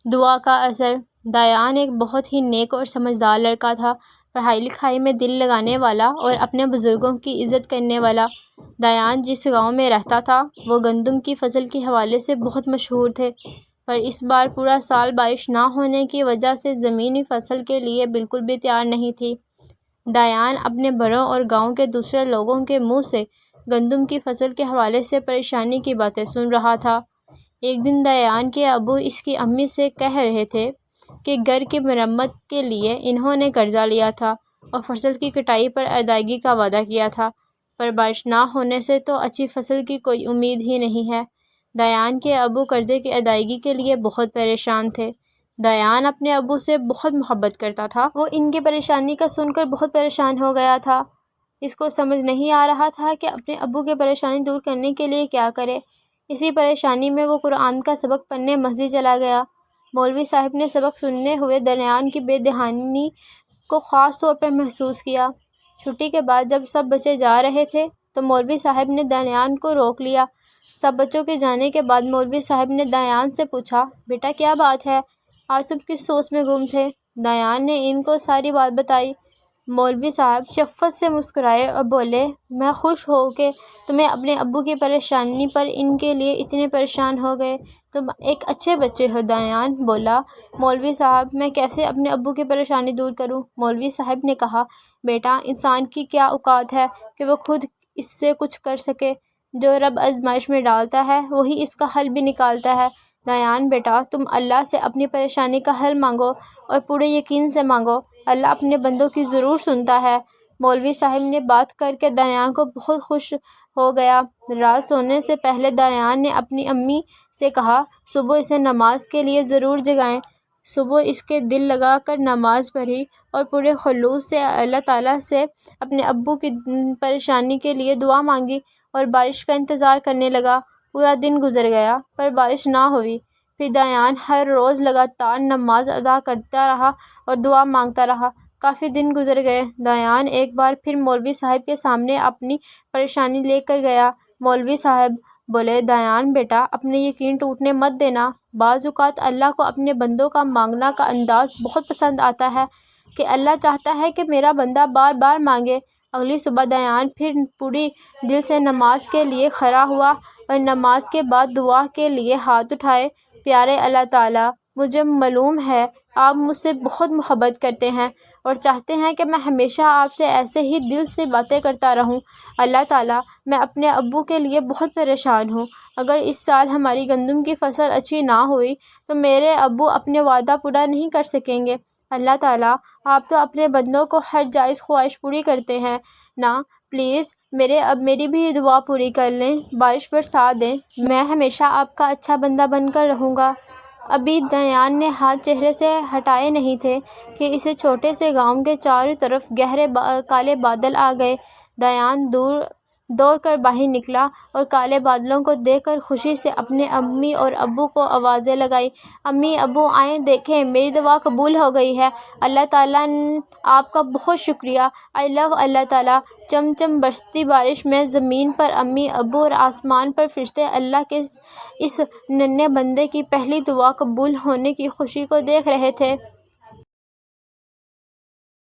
دعا کا اثر۔ دایان ایک بہت ہی نیک اور سمجھدار لڑکا تھا، پڑھائی لکھائی میں دل لگانے والا اور اپنے بزرگوں کی عزت کرنے والا۔ دایان جس گاؤں میں رہتا تھا وہ گندم کی فصل کے حوالے سے بہت مشہور تھے، پر اس بار پورا سال بارش نہ ہونے کی وجہ سے زمین فصل کے لیے بالکل بھی تیار نہیں تھی۔ دایان اپنے بڑوں اور گاؤں کے دوسرے لوگوں کے منہ سے گندم کی فصل کے حوالے سے پریشانی کی باتیں سن رہا تھا۔ ایک دن دایان کے ابو اس کی امی سے کہہ رہے تھے کہ گھر کی مرمت کے لیے انہوں نے قرضہ لیا تھا اور فصل کی کٹائی پر ادائیگی کا وعدہ کیا تھا، پر بارش نہ ہونے سے تو اچھی فصل کی کوئی امید ہی نہیں ہے۔ دایان کے ابو قرضے کی ادائیگی کے لیے بہت پریشان تھے۔ دایان اپنے ابو سے بہت محبت کرتا تھا۔ وہ ان کی پریشانی کا سن کر بہت پریشان ہو گیا تھا۔ اس کو سمجھ نہیں آ رہا تھا کہ اپنے ابو کی پریشانی دور کرنے کے لیے کیا کرے۔ اسی پریشانی میں وہ قرآن کا سبق پڑھنے مسجد چلا گیا۔ مولوی صاحب نے سبق سنتے ہوئے دایان کی بے دہانی کو خاص طور پر محسوس کیا۔ چھٹی کے بعد جب سب بچے جا رہے تھے تو مولوی صاحب نے دایان کو روک لیا۔ سب بچوں کے جانے کے بعد مولوی صاحب نے دایان سے پوچھا، بیٹا کیا بات ہے؟ آج تم کس سوچ میں گم تھے؟ دایان نے ان کو ساری بات بتائی۔ مولوی صاحب شفقت سے مسکرائے اور بولے، میں خوش ہوں کہ تمہیں اپنے ابو کی پریشانی پر ان کے لیے اتنے پریشان ہو گئے۔ تم ایک اچھے بچے ہو۔ دایان بولا، مولوی صاحب میں کیسے اپنے ابو کی پریشانی دور کروں؟ مولوی صاحب نے کہا، بیٹا انسان کی کیا اوقات ہے کہ وہ خود اس سے کچھ کر سکے۔ جو رب آزمائش میں ڈالتا ہے وہی اس کا حل بھی نکالتا ہے۔ دایان بیٹا تم اللہ سے اپنی پریشانی کا حل مانگو اور پورے یقین سے مانگو، اللہ اپنے بندوں کی ضرور سنتا ہے۔ مولوی صاحب نے بات کر کے دایان کو بہت خوش ہو گیا۔ رات سونے سے پہلے دایان نے اپنی امی سے کہا، صبح اسے نماز کے لیے ضرور جگائیں۔ صبح اس کے دل لگا کر نماز پڑھی اور پورے خلوص سے اللہ تعالیٰ سے اپنے ابو کی پریشانی کے لیے دعا مانگی اور بارش کا انتظار کرنے لگا۔ پورا دن گزر گیا پر بارش نہ ہوئی۔ پھر دایان ہر روز لگاتار نماز ادا کرتا رہا اور دعا مانگتا رہا۔ کافی دن گزر گئے۔ دایان ایک بار پھر مولوی صاحب کے سامنے اپنی پریشانی لے کر گیا۔ مولوی صاحب بولے، دایان بیٹا اپنے یقین ٹوٹنے مت دینا۔ بعض اوقات اللہ کو اپنے بندوں کا مانگنا کا انداز بہت پسند آتا ہے کہ اللہ چاہتا ہے کہ میرا بندہ بار بار مانگے۔ اگلی صبح دایان پھر پوری دل سے نماز کے لیے کھڑا ہوا اور نماز کے بعد دعا کے لیے ہاتھ اٹھائے۔ پیارے اللہ تعالیٰ، مجھے معلوم ہے آپ مجھ سے بہت محبت کرتے ہیں اور چاہتے ہیں کہ میں ہمیشہ آپ سے ایسے ہی دل سے باتیں کرتا رہوں۔ اللہ تعالیٰ، میں اپنے ابو کے لیے بہت پریشان ہوں۔ اگر اس سال ہماری گندم کی فصل اچھی نہ ہوئی تو میرے ابو اپنے وعدہ پورا نہیں کر سکیں گے۔ اللہ تعالیٰ، آپ تو اپنے بندوں کو ہر جائز خواہش پوری کرتے ہیں نا، پلیز میری بھی دعا پوری کر لیں، بارش برسا دیں۔ میں ہمیشہ آپ کا اچھا بندہ بن کر رہوں گا۔ ابھی دایان نے ہاتھ چہرے سے ہٹائے نہیں تھے کہ اسے چھوٹے سے گاؤں کے چاروں طرف گہرے کالے بادل آ گئے۔ دایان دوڑ کر باہر نکلا اور کالے بادلوں کو دیکھ کر خوشی سے اپنے امی اور ابو کو آوازیں لگائیں، امی ابو آئیں دیکھیں میری دعا قبول ہو گئی ہے، اللہ تعالیٰ آپ کا بہت شکریہ، آئی لو اللہ تعالیٰ۔ چم چم برستی بارش میں زمین پر امی ابو اور آسمان پر فرشتے اللہ کے اس ننھے بندے کی پہلی دعا قبول ہونے کی خوشی کو دیکھ رہے تھے۔